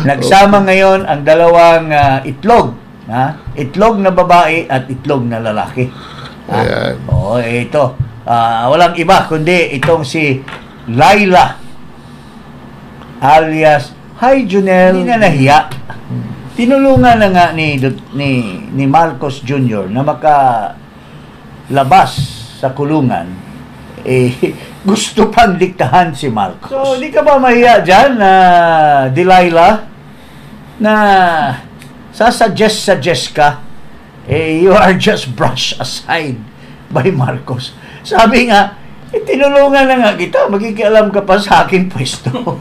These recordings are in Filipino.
Nagsama ngayon ang dalawang itlog. Itlog na babae at itlog na lalaki. Ito. Walang iba kundi itong si Laila alias Hi Junel. Hindi na nahiya. Tinulungan na nga ni Marcos Jr. na makalabas sa kulungan. Gusto pang diktahan si Marcos. So, di ka ba mahiya dyan na Delilah na suggest ka, you are just brushed aside by Marcos. Sabi nga, tinulungan na nga kita, magkikialam ka pa sa aking pwesto.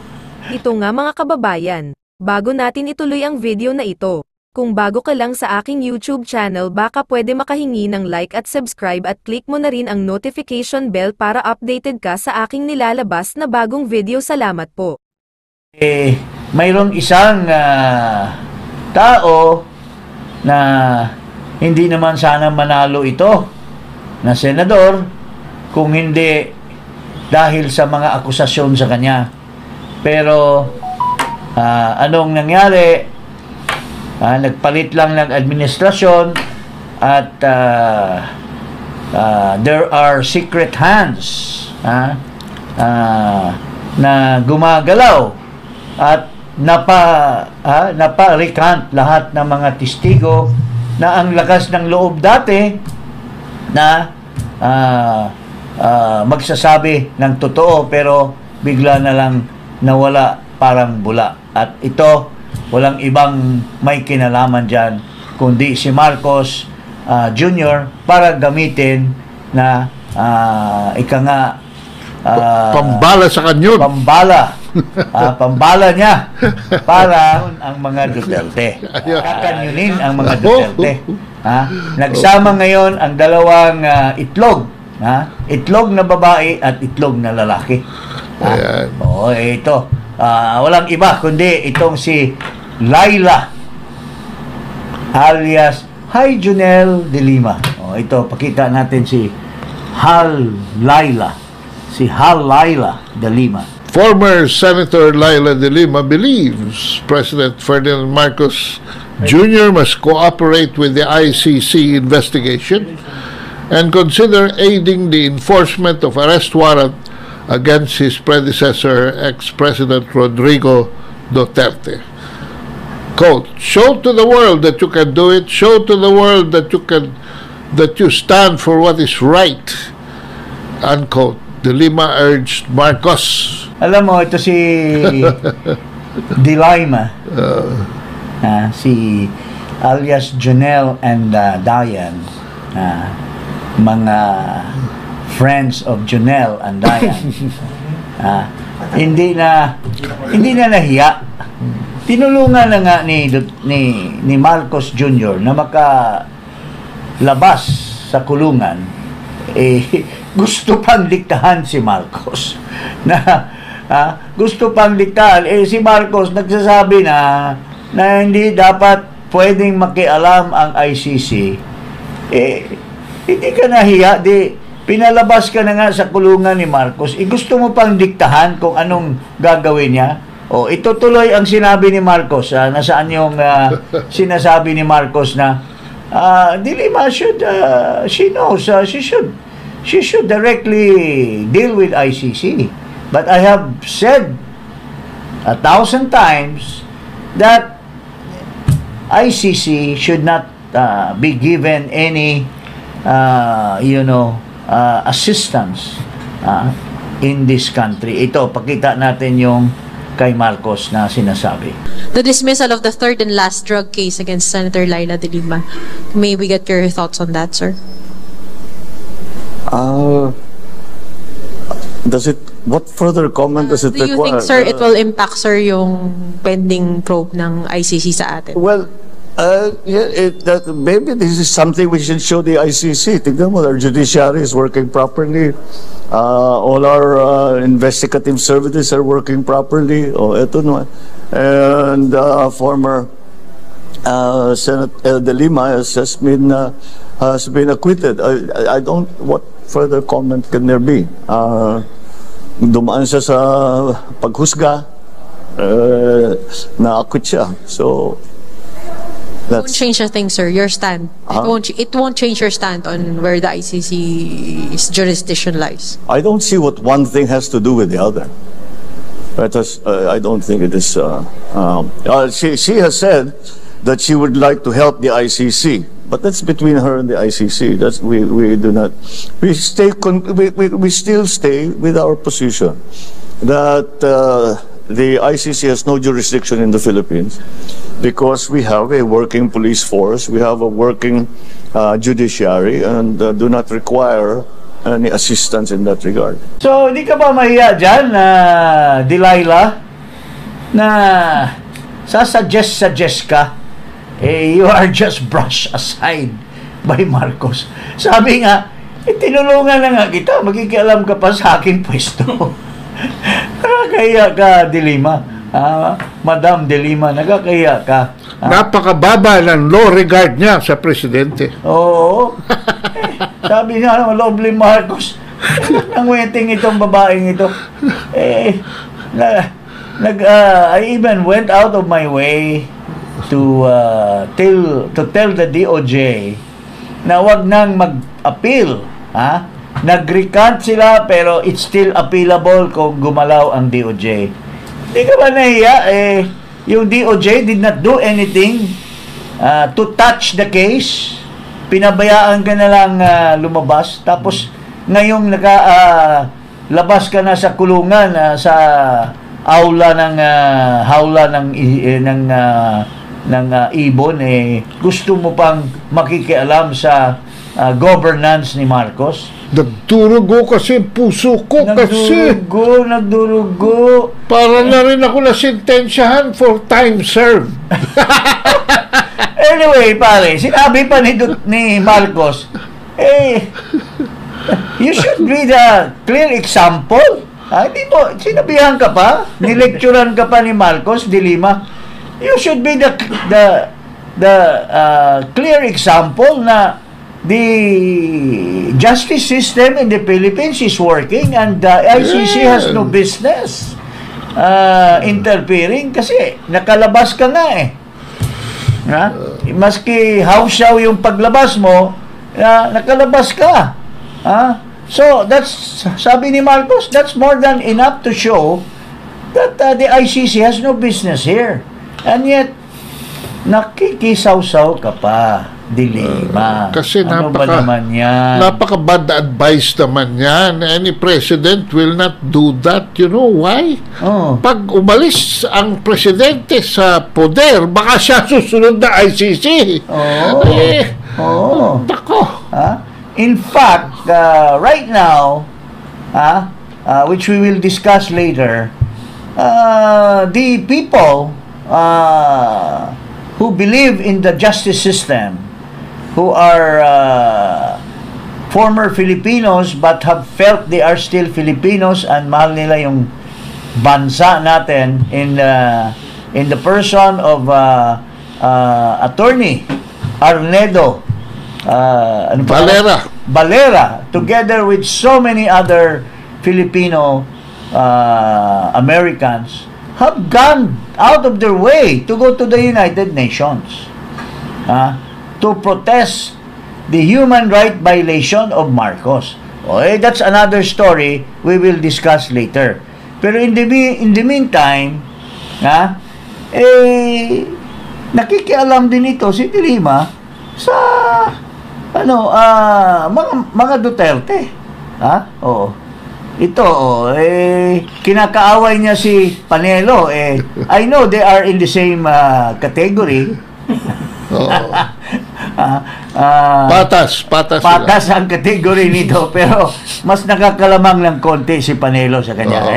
Ito nga mga kababayan, bago natin ituloy ang video na ito, kung bago ka lang sa aking YouTube channel baka pwede makahingi ng like at subscribe at click mo na rin ang notification bell para updated ka sa aking nilalabas na bagong video. Salamat po. Mayroong isang tao na hindi naman sana manalo ito na senador kung hindi dahil sa mga akusasyon sa kanya. Pero anong nangyari? Nagpalit lang ng administrasyon at there are secret hands na gumagalaw at napa-recant lahat ng mga testigo na ang lakas ng loob dati na magsasabi ng totoo pero bigla na lang nawala parang bula. At ito, walang ibang may kinalaman dyan kundi si Marcos Jr. para gamitin na pambala sa kanyon. Pambala niya para ang mga Duterte. Kakanyunin ang mga Duterte. Nagsama ngayon ang dalawang itlog. Itlog na babae at itlog na lalaki. Ito. Walang iba kundi itong si Laila alias Hi Junel de Lima. Ito, pakita natin si Hal Laila de Lima. Former Senator Laila de Lima believes President Ferdinand Marcos Jr. must cooperate with the ICC investigation and consider aiding the enforcement of arrest warrant against his predecessor, ex-President Rodrigo Duterte. Quote, show to the world that you can do it. Show to the world that you stand for what is right. Unquote. De Lima urged Marcos. Alam mo, ito si Delilah, si alias Janelle and Diane, mga friends of Janelle and Diane. Hindi na nahiya. Tinulungan na nga ni Marcos Jr. na makalabas sa kulungan. Gusto pang diktahan si Marcos. Gusto pang diktahan. Si Marcos nagsasabi na hindi dapat pwedeng makialam ang ICC. Hindi ka nahiya. Pinalabas ka na nga sa kulungan ni Marcos. Gusto mo pang diktahan kung anong gagawin niya? Ito tuloy ang sinabi ni Marcos. Nasaan yung sinasabi ni Marcos na Dilima should, she knows, she should directly deal with ICC. But I have said 1,000 times that ICC should not be given any, assistance in this country. Ito, pakita natin yung kay Marcos na sinasabi. The dismissal of the third and last drug case against Senator Laila de Lima. May we get your thoughts on that, sir? What further comment does it require? Do you think, sir, it will impact, sir, yung pending probe ng ICC sa atin? Well, maybe this is something we should show the ICC. Tignan mo, our judiciary is working properly. All our investigative services are working properly. Eto no. And former Senator de Lima has been acquitted. I don't. What further comment can there be? Dumaan siya sa paghusga. na-acquit siya. So, It won't change a thing, sir. Your stand. It won't change your stand on where the ICC's jurisdiction lies. I don't see what one thing has to do with the other. I don't think it is. She has said that she would like to help the ICC, but that's between her and the ICC. We do not. We still stay with our position that the ICC has no jurisdiction in the Philippines because we have a working police force, we have a working judiciary, and do not require any assistance in that regard. So, hindi ka ba mahiya dyan, Delilah, na sasuggest ka, you are just brushed aside by Marcos. Sabi nga, tinulungan na nga kita, magkikialam ka pa sa aking pwesto. Nakakahiya ka, Dilima. Madam Dilima, nakakahiya ka. Napakababa ng low regard niya sa presidente. Oo. Sabi niya, lovely Marcos, nangweting itong babaeng ito. I even went out of my way to tell the DOJ na wag nang mag-appeal. Nag-recant sila pero it's still appealable kung gumalaw ang DOJ. Hindi ka ba nahiya? Yung DOJ did not do anything to touch the case. Pinabayaan ka na lang lumabas. Tapos ngayong labas ka na sa kulungan sa aula ng ibon, gusto mo pang makikialam sa governance ni Marcos. Nagdurugo kasi puso ko Nagdurugo. Para na rin ako nasintensyahan for time served. Anyway, pare, sinabi pa ni Marcos, you should be the clear example. Hindi mo, sinabihan ka pa, nilecturan ka pa ni Marcos, Dilima. You should be the clear example na the justice system in the Philippines is working and the ICC has no business interfering kasi nakalabas ka nga maski hawsyaw yung paglabas mo, nakalabas ka. So that's, sabi ni Marcos, that's more than enough to show that the ICC has no business here. And yet nakikisaw-saw ka pa, Dilima. Kasi ano ba naman yan? Napaka-bad advice naman yan. Any president will not do that. You know why? Pag umalis ang presidente sa poder, baka siya susunod na ICC. Nako. In fact, right now, which we will discuss later, the people who believe in the justice system, who are former Filipinos but have felt they are still Filipinos and mahal nila yung bansa natin in the person of Attorney Arnedo Valera, together with so many other Filipino Americans, have gone out of their way to go to the United Nations to protest the human right violation of Marcos. That's another story we will discuss later. Pero in the meantime, nakikialam din ito si Dilima sa mga Duterte. Ito, kinakaaway niya si Panelo. I know they are in the same category. Patas ang category nito, pero mas nakakalamang ng konti si Panelo sa kanya.